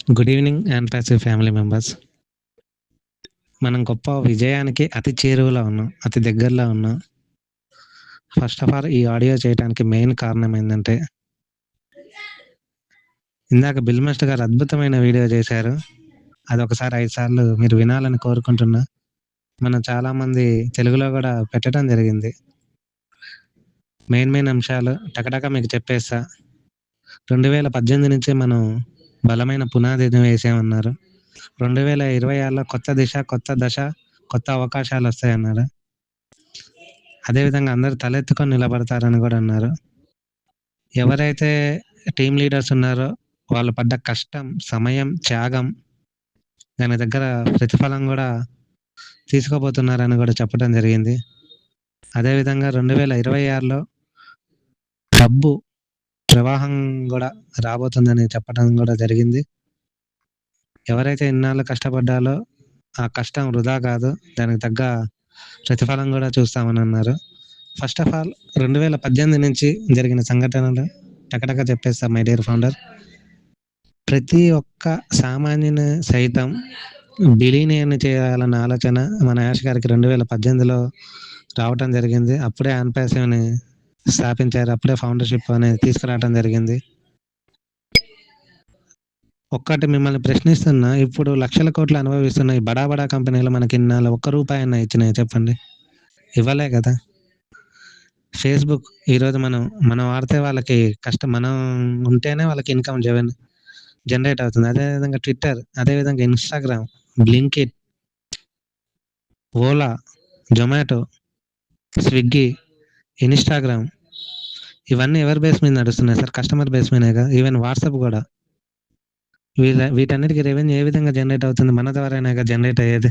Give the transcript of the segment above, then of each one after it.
Good evening and passive family members. మనం గొప్ప విజయానికి అతి చేరువలో ఉన్నాం. అతి దగ్గరలో ఉన్నాం. ఫస్ట్ ఆఫ్ ఆల్ ఈ ఆడియో చేయడానికి మెయిన్ కారణం ఏందంటే, ఇందాక బిల్ మాస్టర్ గారు అద్భుతమైన వీడియో చేశారు. అదొకసారి 5 సార్లు మీరు వినాలని కోరుకుంటున్నా. మనం చాలామంది తెలుగులో గూడా పెట్టడం జరిగింది. మెయిన్ అంశాలు టకటక మీకు చెప్పేస్తా. 2018 నుంచే మనం బలమైన పునాదిని వేసామన్నారు. 2026లో కొత్త దిశ, కొత్త దశ, కొత్త అవకాశాలొస్తాయన్నారు. అదేవిధంగా అందరూ తలెత్తుకొని నిలబడతారని గూడా అన్నారు. ఎవరైతే టీమ్ లీడర్స్ ఉన్నారో వాళ్ళు పడ్డ కష్టం, సమయం, త్యాగం దాని దగ్గర ప్రతిఫలం గూడా తీసుకోబోతున్నారని గూడా చెప్పడం జరిగింది. అదేవిధంగా 2026లో డబ్బు ప్రవాహం గూడా రాబోతుందని చెప్పడం గూడా జరిగింది. ఎవరైతే ఇన్నాళ్ళు కష్టపడ్డాలో ఆ కష్టం వృధా కాదు. దానికి తగ్గ ప్రతిఫలం గూడా చూస్తామని అన్నారు. ఫస్ట్ ఆఫ్ ఆల్ 2018 నుంచి జరిగిన సంఘటనలు టకటక చెప్పేస్తా మై డియర్ ఫౌండర్. ప్రతి ఒక్క సామాన్యుని సైతం బిలీనియర్‌ని చేయాలన్న ఆలోచన మన యాష్ గారికి 2018లో రావటం జరిగింది. అప్పుడే అన్‌పాసివ్‌ని స్థాపించారు. అప్పుడే ఫౌండర్‌షిప్ అనేది తీసుకురావటం జరిగింది. ఒక్కటి మిమ్మల్ని ప్రశ్నిస్తున్నా, ఇప్పుడు లక్షల కోట్లు అనుభవిస్తున్న ఈ బడా బడా కంపెనీలు మనకి ఇన్నాళ్ళు ఒక్క రూపాయన్నా ఇచ్చినాయా చెప్పండి? ఇవ్వలే కదా! ఫేస్‌బుక్ ఈరోజు మనం వాడితే వాళ్ళకి మనం ఉంటేనే వాళ్ళకి ఇన్‌కమ్ జనరేట్ అవుతుంది. అదేవిధంగా ట్విట్టర్, అదేవిధంగా Instagram, Blinkit, Ola, Zomato, Swiggy, Instagram ఇవన్నీ ఎవరి బేస్ మీద నడుస్తున్నాయి సార్? కస్టమర్ బేస్ మీదేగా. ఈవెన్ వాట్సాప్ గూడా. వీటన్నిటికి రెవెన్యూ ఏ విధంగా జనరేట్ అవుతుంది? మన ద్వారానేగా జనరేట్ అయ్యేది.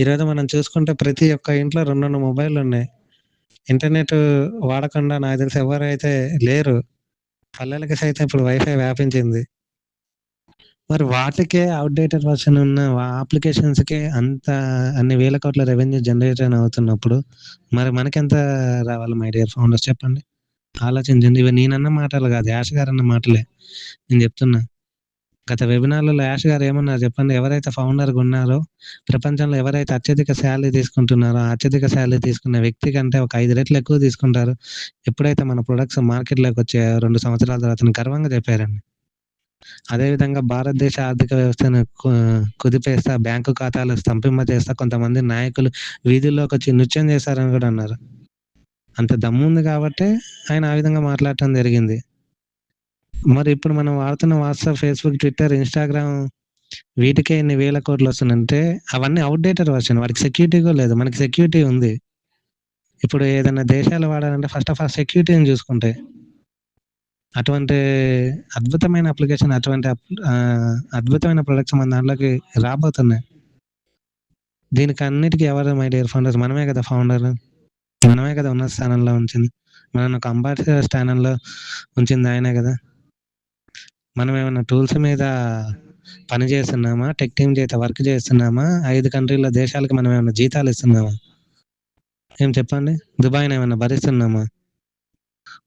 ఈరోజు మనం చూసుకుంటే ప్రతి ఒక్క ఇంట్లో 2, 2 మొబైల్లున్నాయి. ఇంటర్నెట్ వాడకుండా నాకు తెలిసి ఎవరైతే లేరు. పల్లెలకి సైతం ఇప్పుడు వైఫై వ్యాపించింది. మరి వాటికే ఔట్‌డేటెడ్ వర్షన్ ఉన్న అప్లికేషన్స్‌కే అన్ని వేల కోట్ల రెవెన్యూ జనరేషన్ అవుతున్నప్పుడు, మరి మనకెంత రావాలి మై డియర్ ఫౌండర్స్ చెప్పండి? ఆలోచించండి. ఇవి నేనన్న మాటలు గాదు. యాష్ గారన్న మాటలే నేను చెప్తున్నా. గత వెబినార్‌లలో యాష్ గారు ఏమన్నారు చెప్పండి? ఎవరైతే ఫౌండర్‌గా ఉన్నారో, ప్రపంచంలో ఎవరైతే అత్యధిక సాలరీ తీసుకుంటున్నారో, ఆ అత్యధిక సాలరీ తీసుకున్న వ్యక్తి కంటే ఒక 5 రెట్లు ఎక్కువ తీసుకుంటారు. ఎప్పుడైతే మన ప్రొడక్ట్స్ మార్కెట్‌లోకి వచ్చే 2 సంవత్సరాల తర్వాతని గర్వంగా చెప్పారండి. అదేవిధంగా భారతదేశ ఆర్థిక వ్యవస్థను కుదిపేస్తా, బ్యాంకు ఖాతాలు స్తంభింపజేస్తా, కొంతమంది నాయకులు వీధుల్లోకొచ్చి నృత్యం చేశారని గూడా అన్నారు. అంత దమ్ముంది గాబట్టే ఆయన ఆ విధంగా మాట్లాడటం జరిగింది. మరి ఇప్పుడు మనం వాడుతున్న వాట్సాప్, ఫేస్‌బుక్, ట్విట్టర్, ఇన్‌స్టాగ్రామ్ వీటికే ఇన్ని వేల కోట్లొస్తున్నాయంటే అవన్నీ ఔట్‌డేటెడ్ వర్షన్. వాటికి సెక్యూరిటీ గూడా లేదు. మనకి సెక్యూరిటీ ఉంది. ఇప్పుడు ఏదైనా దేశాలు వాడాలంటే ఫస్ట్ ఆఫ్ ఆల్ సెక్యూరిటీని జూసుకుంటాయి. అటువంటి అద్భుతమైన అప్లికేషన్, అద్భుతమైన ప్రొడక్ట్స్ మన దాంట్లోకి రాబోతున్నాయి. దీనికన్నిటికి ఎవరు మై డియర్ ఫౌండర్స్? మనమే గదా ఫౌండర్. మనమే గదా ఉన్నత స్థానంలో ఉంచింది. మనల్ని ఒక అంబాసిడర్ స్థానంలో ఉంచింది ఆయనే గదా! మనమేమన్నా టూల్స్ మీద పని జేస్తున్నామా? టెక్ టీమ్ చేత వర్క్ జేస్తున్నామా? 5 కంట్రీల దేశాలకి మనమేమన్నా జీతాలిస్తున్నామా? ఏం చెప్పండి? దుబాయ్‌నేమన్నా భరిస్తున్నామా?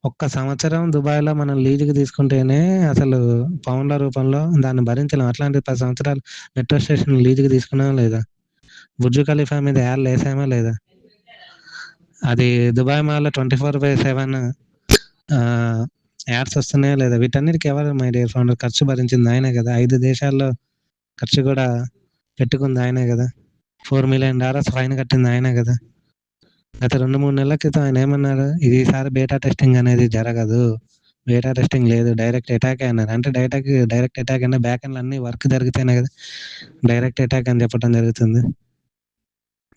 ఒక్క సంవత్సరం దుబాయ్‌లో మనం లీజుకి తీసుకుంటేనే అసలు పౌండ్ల రూపంలో దాన్ని భరించలేం. అట్లాంటిది 10 సంవత్సరాలు మెట్రో స్టేషన్ లీజుకి తీసుకున్నామా లేదా? బుర్జ్ ఖలీఫా మీద యాడ్లేసామా లేదా? అది దుబాయ్ మాల్‌లో 24/7 యాడ్స్ వస్తున్నాయా లేదా? వీటన్నిటికి ఎవరు మై డియర్ ఫౌండర్ ఖర్చు భరించింది ఆయనే గదా! 5 దేశాల్లో ఖర్చు గూడా పెట్టుకుంది ఆయనే గదా! $4,000,000 ఫైన్ కట్టింది ఆయనే గదా! గత 2, 3 నెలల క్రితం ఆయన ఏమన్నారు? ఈసారి బీటా టెస్టింగ్ అనేది జరగదు. బీటా టెస్టింగ్ లేదు. డైరెక్ట్ అటాకే అన్నారు. అంటే డైరెక్ట్ అటాక్ అంటే బ్యాక్ ఎండ్‌లో అన్నీ వర్క్ జరిగితేనే కదా డైరెక్ట్ అటాక్ అని చెప్పడం జరుగుతుంది.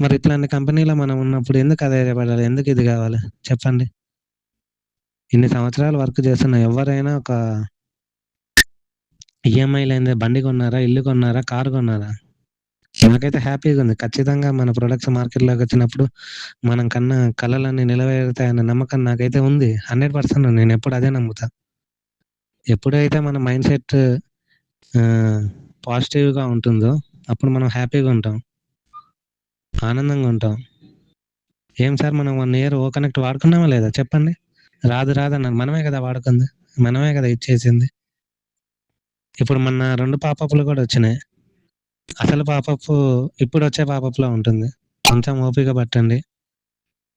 మరి ఇట్లాంటి కంపెనీలో మనం ఉన్నప్పుడు ఎందుకు అధైర్యపడాలి? ఎందుకు ఇది కావాలి? చెప్పండి. ఇన్ని సంవత్సరాలు వర్క్ చేస్తున్న ఎవరైనా ఒక ఈఎంఐ లేనిదే బండి కొన్నారా? ఇల్లు కొన్నారా? కారు కొన్నారా? నాకైతే హ్యాపీగా ఉంది. ఖచ్చితంగా మన ప్రొడక్ట్స్ మార్కెట్‌లోకి వచ్చినప్పుడు మనం కన్న కలలన్నీ నెరవేరుతాయన్న నమ్మకం నాకైతే ఉంది. 100% నేనెప్పుడు అదే నమ్ముతా. ఎప్పుడైతే మన మైండ్ సెట్ పాజిటివ్‌గా ఉంటుందో అప్పుడు మనం హ్యాపీగా ఉంటాం. ఆనందంగా ఉంటాం. ఏం సార్ మనం 1 ఇయర్ ఓకనెక్ట్ వాడుకున్నామా లేదా చెప్పండి? రాదన్నారు. మనమే కదా వాడుకుంది. మనమే కదా ఇచ్చేసింది. ఇప్పుడు మొన్న 2 పాపప్‌లు గూడా వచ్చినాయి. అసలు పాపప్ ఇప్పుడొచ్చే పాపప్‌లా ఉంటుంది. కొంచెం ఓపిక పట్టండి.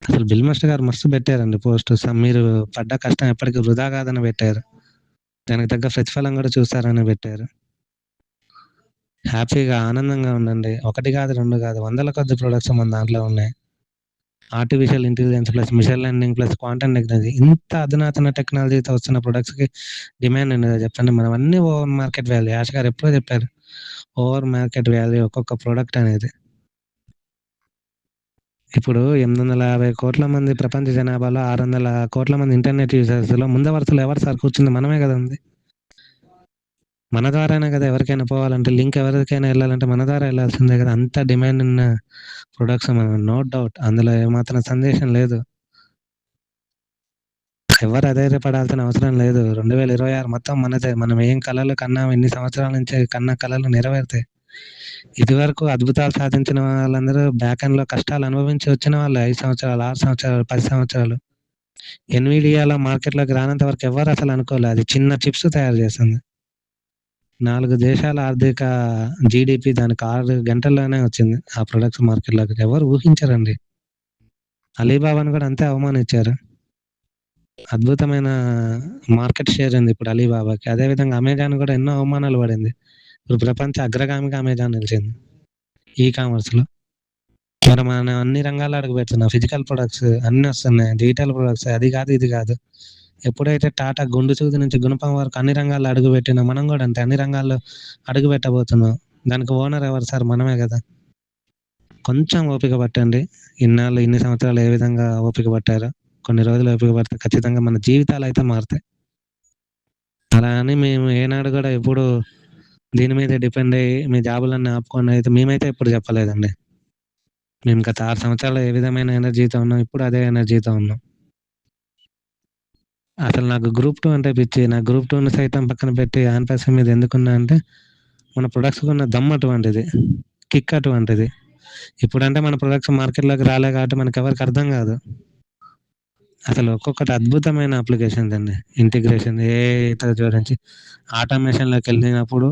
అసలు బిల్ మాస్టర్ గారు మస్తు పెట్టారండి పోస్ట్. మీరు పడ్డ కష్టం ఎప్పటికి వృధా కాదని పెట్టారు. దానికి తగ్గ ప్రతిఫలం గూడా చూస్తారని పెట్టారు. హ్యాపీగా, ఆనందంగా ఉండండి. 1 కాదు, 2 కాదు, వందల కొద్దీ ప్రొడక్ట్స్ మన దాంట్లో ఉన్నాయి. Artificial intelligence plus machine learning plus quantum technology ఇంత అధునాతన టెక్నాలజీతో వస్తున్న ప్రొడక్ట్స్‌కి డిమాండ్ ఉన్నదా చెప్పండి? మనం అన్నీ ఓవర్ మార్కెట్ వాల్యూ. యాష్ గారు ఎప్పుడో చెప్పారు. ఓవర్ మార్కెట్ వాల్యూ ఒక్కొక్క ప్రొడక్ట్ అనేది. ఇప్పుడు 850,00,00,000 మంది ప్రపంచ జనాభాలో 600,00,00,000 మంది ఇంటర్నెట్ యూజర్స్‌లో ముందు వరుసలో ఎవరు సార్ కూర్చుంది? మనమే గదండీ! మన ద్వారానే గదా ఎవరికైనా పోవాలంటే, లింక్ ఎవరికైనా ఎళ్ళాలంటే మన ద్వారా ఎళ్ళాల్సిందే గదా! అంత డిమాండ్ ఉన్న ప్రొడక్ట్స్ మనం నో డౌట్. అందులో ఏమాత్రం సందేహం లేదు. ఎవరు అధైర్యపడాల్సిన అవసరం లేదు. 2026 మొత్తం మనదే. మనం ఏం కలలు కన్నామో ఇన్ని సంవత్సరాల నుంచి కన్న కలలు నెరవేరుతాయి. ఇదివరకు అద్భుతాలు సాధించిన వాళ్ళందరూ బ్యాక్ ఎండ్‌లో కష్టాలు అనుభవించి వచ్చిన వాళ్ళే. 5 సంవత్సరాలు, 6 సంవత్సరాలు, 10 సంవత్సరాలు. ఎన్‌విడియాలో మార్కెట్‌లోకి రానంత వరకు ఎవ్వరు అసలు అనుకోలే. అది చిన్న చిప్స్ తయారు చేస్తుంది. 4 దేశాల ఆర్థిక జీడీపీ దానికి 6 గంటల్లోనే వచ్చింది. ఆ ప్రొడక్ట్స్ మార్కెట్‌లోకి. ఎవరు ఊహించరండి. అలీబాబాను కూడా అంతే అవమానించారు. అద్భుతమైన మార్కెట్ షేర్ ఉంది ఇప్పుడు అలీబాబాకి. అదే విధంగా అమెజాన్ కూడా ఎన్నో అవమానాలు పడింది. ఇప్పుడు ప్రపంచ అగ్రగామిగా అమెజాన్ నిలిచింది. ఈ కామర్స్‌లో. మరి మనం అన్ని రంగాల్లో అడుగుపెడుతున్నాం. ఫిజికల్ ప్రొడక్ట్స్ అన్నీ వస్తున్నాయి. డిజిటల్ ప్రొడక్ట్స్ అది కాదు, ఇది కాదు. ఎప్పుడైతే టాటా గుండు సూది నుంచి గుణపం వరకు అన్ని రంగాల్లో అడుగుపెట్టినా మనం కూడా అంతే అన్ని రంగాల్లో అడుగుపెట్టబోతున్నాం. దానికి ఓనర్ ఎవరు సార్? మనమే గదా! కొంచెం ఓపిక పట్టండి. ఇన్నాళ్ళు, ఇన్ని సంవత్సరాలు ఏ విధంగా ఓపిక పట్టారో, కొన్ని రోజులు ఓపిక పడితే ఖచ్చితంగా మన జీవితాలయితే మారుతాయి. అలా అని మేము ఏనాడు గూడా ఎప్పుడు దీని మీదే డిపెండ్ అయ్యి మీ జాబులన్నీ ఆపుకోండి అయితే మేమైతే ఎప్పుడు చెప్పలేదండి. మేము గత 6 సంవత్సరాలు ఏ విధమైన ఎనర్జీతో ఉన్నాం, ఇప్పుడు అదే ఎనర్జీతో ఉన్నాం. అసలు నాకు గ్రూప్ 2 అంటే పిచ్చి. నా గ్రూప్ 2ని సైతం పక్కన పెట్టి ఆన్‌పాస్ మీద ఎందుకున్నా అంటే, మన ప్రొడక్ట్స్‌కున్న దమ్ అటువంటిది. కిక్ అటువంటిది. ఇప్పుడంటే మన ప్రొడక్ట్స్ మార్కెట్‌లోకి రాలే కాబట్టి మనకెవరికీ అర్థం గాదు. అసలు ఒక్కొక్కటి అద్భుతమైన అప్లికేషన్స్ అండి. ఇంటిగ్రేషన్ ఏఐతో జోడించి ఆటోమేషన్‌లోకెళ్ళినప్పుడు,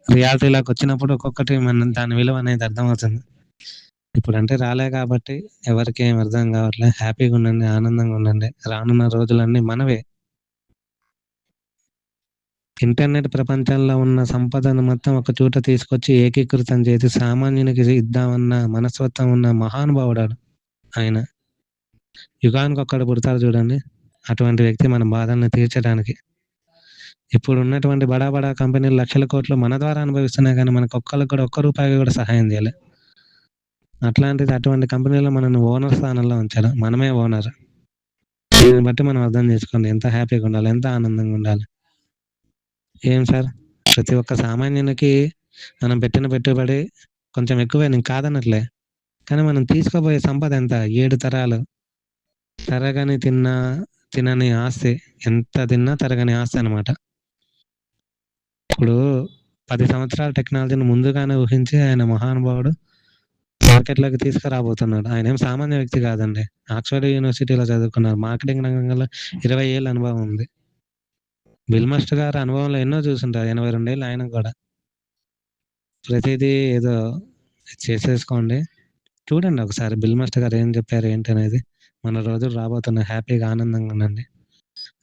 రియాలిటీలోకొచ్చినప్పుడు ఒక్కొక్కటి మనం దాని విలువ అనేది అర్థమవుతుంది. ఇప్పుడంటే రాలే కాబట్టి ఎవరికీ ఏమి అర్థం కావట్లే. హ్యాపీగుండండి, ఆనందంగా ఉండండి. రానున్న రోజులన్నీ మనవే. ఇంటర్నెట్ ప్రపంచంలో ఉన్న సంపదను మొత్తం ఒక చోట తీసుకొచ్చి ఏకీకృతం చేసి సామాన్యునికి ఇద్దామన్న మనస్తత్వం ఉన్న మహానుభావుడాడు ఆయన. యుగానికొక్కడు పుడతాడు చూడండి. అటువంటి వ్యక్తి మన బాధల్ని తీర్చడానికి. ఇప్పుడున్నటువంటి బడా బడా కంపెనీలు లక్షల కోట్లు మన ద్వారా అనుభవిస్తున్నాయి గానీ మనకొక్కళ్ళకి కూడా ఒక్క రూపాయి కూడా సహాయం చేయలే. అట్లాంటిది అటువంటి కంపెనీలో మనల్ని ఓనర్ స్థానంలో ఉంచారు. మనమే ఓనర్. దీన్ని బట్టి మనం అర్థం చేసుకోండి. ఎంత హ్యాపీగుండాలి, ఎంత ఆనందంగుండాలి. ఏం సార్? ప్రతి ఒక్క సామాన్యునికి మనం పెట్టిన పెట్టుబడి కొంచెం ఎక్కువే నేను కాదనట్లే. కానీ మనం తీసుకోబోయే సంపద ఎంత? 7 తరాలు. తరగని తినని ఆస్తి. ఎంత తిన్నా తరగని ఆస్తి అనమాట. ఇప్పుడు 10 సంవత్సరాల టెక్నాలజీని ముందుగానే ఊహించి ఆయన మహానుభావుడు మార్కెట్‌లోకి తీసుకురాబోతున్నాడు. ఆయనేం సామాన్య వ్యక్తి కాదండి. ఆక్స్‌ఫర్డ్ యూనివర్సిటీలో చదువుకున్నారు. మార్కెటింగ్ రంగంలో 20 ఏళ్ల అనుభవం ఉంది. బిల్ మాస్టర్ గారు అనుభవంలో ఎన్నో చూసుంటారు. 82 ఏళ్ళు ఆయనకు గూడా. ప్రతిదీ ఏదో చేసేసుకోండి. చూడండి ఒకసారి బిల్ మాస్టర్ గారు ఏం చెప్పారు ఏంటనేది. మన రోజులు రాబోతున్నాయి. హ్యాపీగా ఆనందంగా ఉండండి.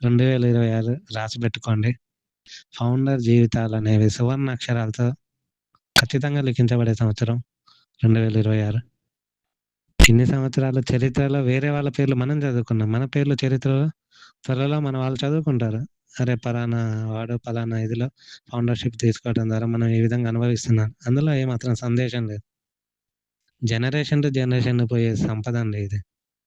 2026 రాసిపెట్టుకోండి. ఫౌండర్ జీవితాలనేవి సువర్ణ అక్షరాలతో ఖచ్చితంగా లిఖించబడే సంవత్సరం 2026. ఇన్ని సంవత్సరాల చరిత్రలో వేరే వాళ్ళ పేర్లు మనం చదువుకున్నాం. మన పేర్లు చరిత్రలో త్వరలో మన వాళ్ళు చదువుకుంటారు. అరే! పలానా వాడు పలానా ఇదిలో ఫౌండర్‌షిప్ తీసుకోవడం ద్వారా మనం ఈ విధంగా అనుభవిస్తున్నాం. అందులో ఏమాత్రం సందేహం లేదు. జనరేషన్ టు జనరేషన్ పోయే సంపదండి ఇది.